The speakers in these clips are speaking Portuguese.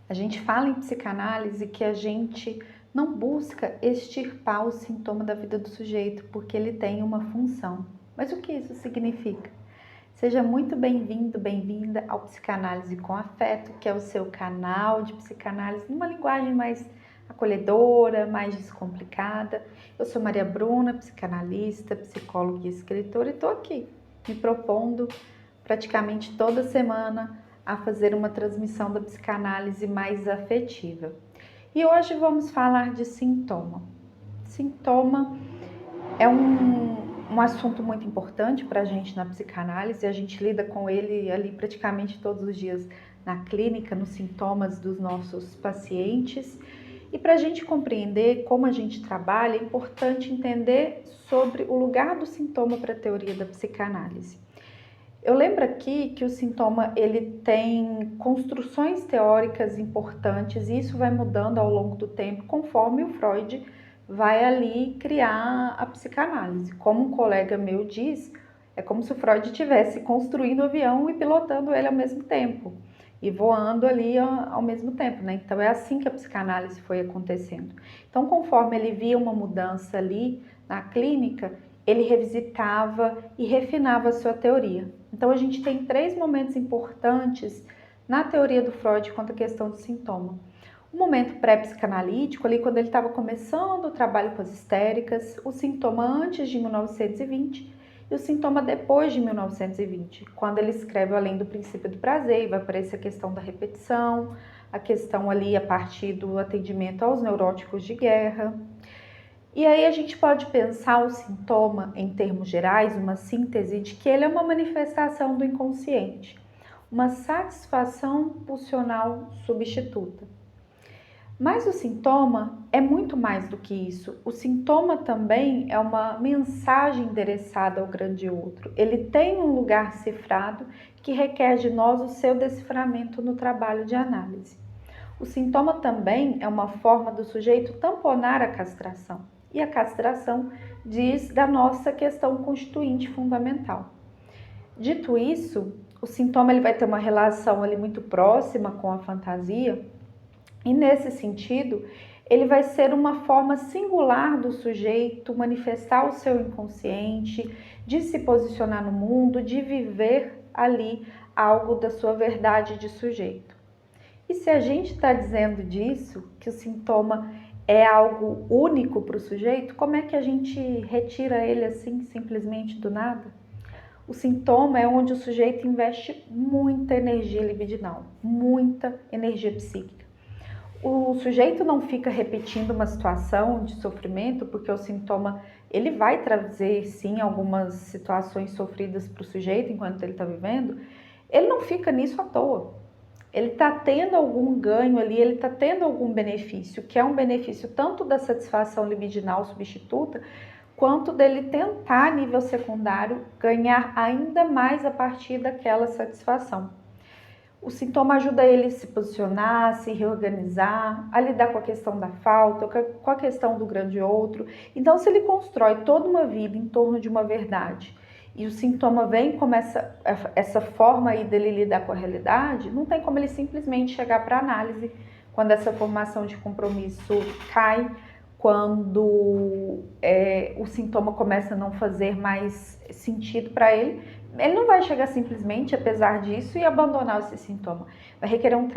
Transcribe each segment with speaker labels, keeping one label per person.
Speaker 1: A gente fala em psicanálise que a gente não busca extirpar o sintoma da vida do sujeito, porque ele tem uma função. Mas o que isso significa? Seja muito bem-vindo, bem-vinda ao Psicanálise com Afeto, que é o seu canal de psicanálise numa linguagem mais acolhedora, mais descomplicada. Eu sou Maria Bruna, psicanalista, psicóloga e escritora, e estou aqui me propondo praticamente toda semana a fazer uma transmissão da psicanálise mais afetiva. E hoje vamos falar de sintoma. Sintoma é um assunto muito importante para a gente na psicanálise, a gente lida com ele ali praticamente todos os dias na clínica, nos sintomas dos nossos pacientes. E para a gente compreender como a gente trabalha, é importante entender sobre o lugar do sintoma para a teoria da psicanálise. Eu lembro aqui que o sintoma ele tem construções teóricas importantes e isso vai mudando ao longo do tempo conforme o Freud vai ali criar a psicanálise. Como um colega meu diz, é como se o Freud estivesse construindo o avião e pilotando ele ao mesmo tempo e voando ali ao mesmo tempo, né? Então é assim que a psicanálise foi acontecendo. Então, conforme ele via uma mudança ali na clínica, ele revisitava e refinava a sua teoria. Então, a gente tem 3 momentos importantes na teoria do Freud quanto à questão do sintoma. O momento pré-psicanalítico, ali quando ele estava começando o trabalho com as histéricas, o sintoma antes de 1920 e o sintoma depois de 1920, quando ele escreve Além do Princípio do Prazer, e vai aparecer a questão da repetição, a questão ali a partir do atendimento aos neuróticos de guerra. E aí a gente pode pensar o sintoma em termos gerais, uma síntese de que ele é uma manifestação do inconsciente, uma satisfação pulsional substituta. Mas o sintoma é muito mais do que isso. O sintoma também é uma mensagem endereçada ao grande outro. Ele tem um lugar cifrado que requer de nós o seu deciframento no trabalho de análise. O sintoma também é uma forma do sujeito tamponar a castração. E a castração diz da nossa questão constituinte fundamental. Dito isso, o sintoma ele vai ter uma relação ali muito próxima com a fantasia, e nesse sentido, ele vai ser uma forma singular do sujeito manifestar o seu inconsciente, de se posicionar no mundo, de viver ali algo da sua verdade de sujeito. E se a gente está dizendo disso, que o sintoma é algo único para o sujeito, como é que a gente retira ele assim, simplesmente do nada? O sintoma é onde o sujeito investe muita energia libidinal, muita energia psíquica. O sujeito não fica repetindo uma situação de sofrimento, porque o sintoma ele vai trazer sim algumas situações sofridas para o sujeito enquanto ele está vivendo. Ele não fica nisso à toa. Ele está tendo algum ganho ali, ele está tendo algum benefício, que é um benefício tanto da satisfação libidinal substituta, quanto dele tentar, a nível secundário, ganhar ainda mais a partir daquela satisfação. O sintoma ajuda ele a se posicionar, a se reorganizar, a lidar com a questão da falta, com a questão do grande outro. Então, se ele constrói toda uma vida em torno de uma verdade e o sintoma vem como essa forma aí dele lidar com a realidade, não tem como ele simplesmente chegar para análise quando essa formação de compromisso cai, quando o sintoma começa a não fazer mais sentido para ele. Ele não vai chegar simplesmente, apesar disso, e abandonar esse sintoma. Vai requerer um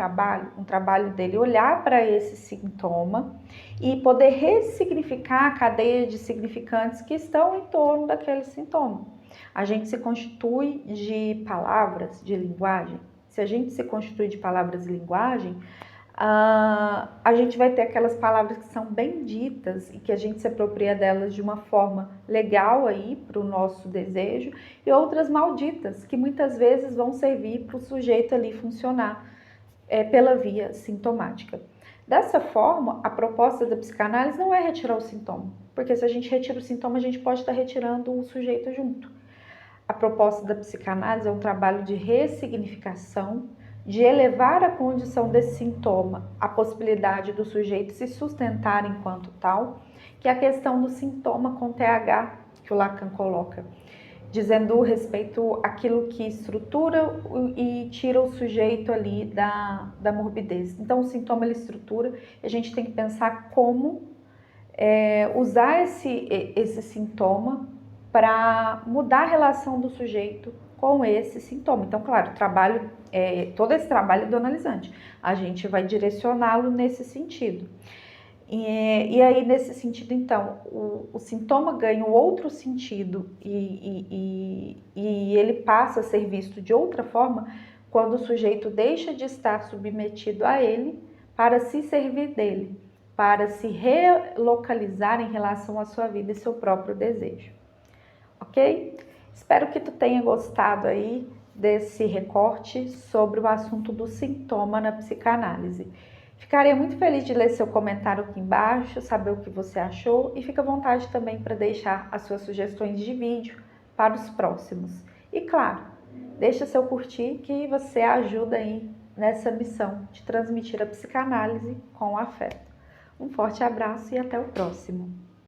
Speaker 1: trabalho dele olhar para esse sintoma e poder ressignificar a cadeia de significantes que estão em torno daquele sintoma. A gente se constitui de palavras, de linguagem. Se a gente se constitui de palavras e linguagem, a gente vai ter aquelas palavras que são bem ditas e que a gente se apropria delas de uma forma legal aí para o nosso desejo, e outras malditas, que muitas vezes vão servir para o sujeito ali funcionar pela via sintomática. Dessa forma, a proposta da psicanálise não é retirar o sintoma, porque se a gente retira o sintoma, a gente pode estar retirando o sujeito junto. A proposta da psicanálise é um trabalho de ressignificação, de elevar a condição desse sintoma, a possibilidade do sujeito se sustentar enquanto tal, que é a questão do sintoma com TH que o Lacan coloca. dizendo respeito àquilo que estrutura e tira o sujeito ali da morbidez. Então, o sintoma ele estrutura e a gente tem que pensar como usar esse sintoma para mudar a relação do sujeito com esse sintoma. Então, claro, todo esse trabalho é do analisante. A gente vai direcioná-lo nesse sentido. E aí, nesse sentido, então, o sintoma ganha um outro sentido e ele passa a ser visto de outra forma quando o sujeito deixa de estar submetido a ele para se servir dele, para se relocalizar em relação à sua vida e seu próprio desejo. Ok? Espero que tu tenha gostado aí desse recorte sobre o assunto do sintoma na psicanálise. Ficaria muito feliz de ler seu comentário aqui embaixo, saber o que você achou e fica à vontade também para deixar as suas sugestões de vídeo para os próximos. E claro, deixa seu curtir que você ajuda aí nessa missão de transmitir a psicanálise com afeto. Um forte abraço e até o próximo.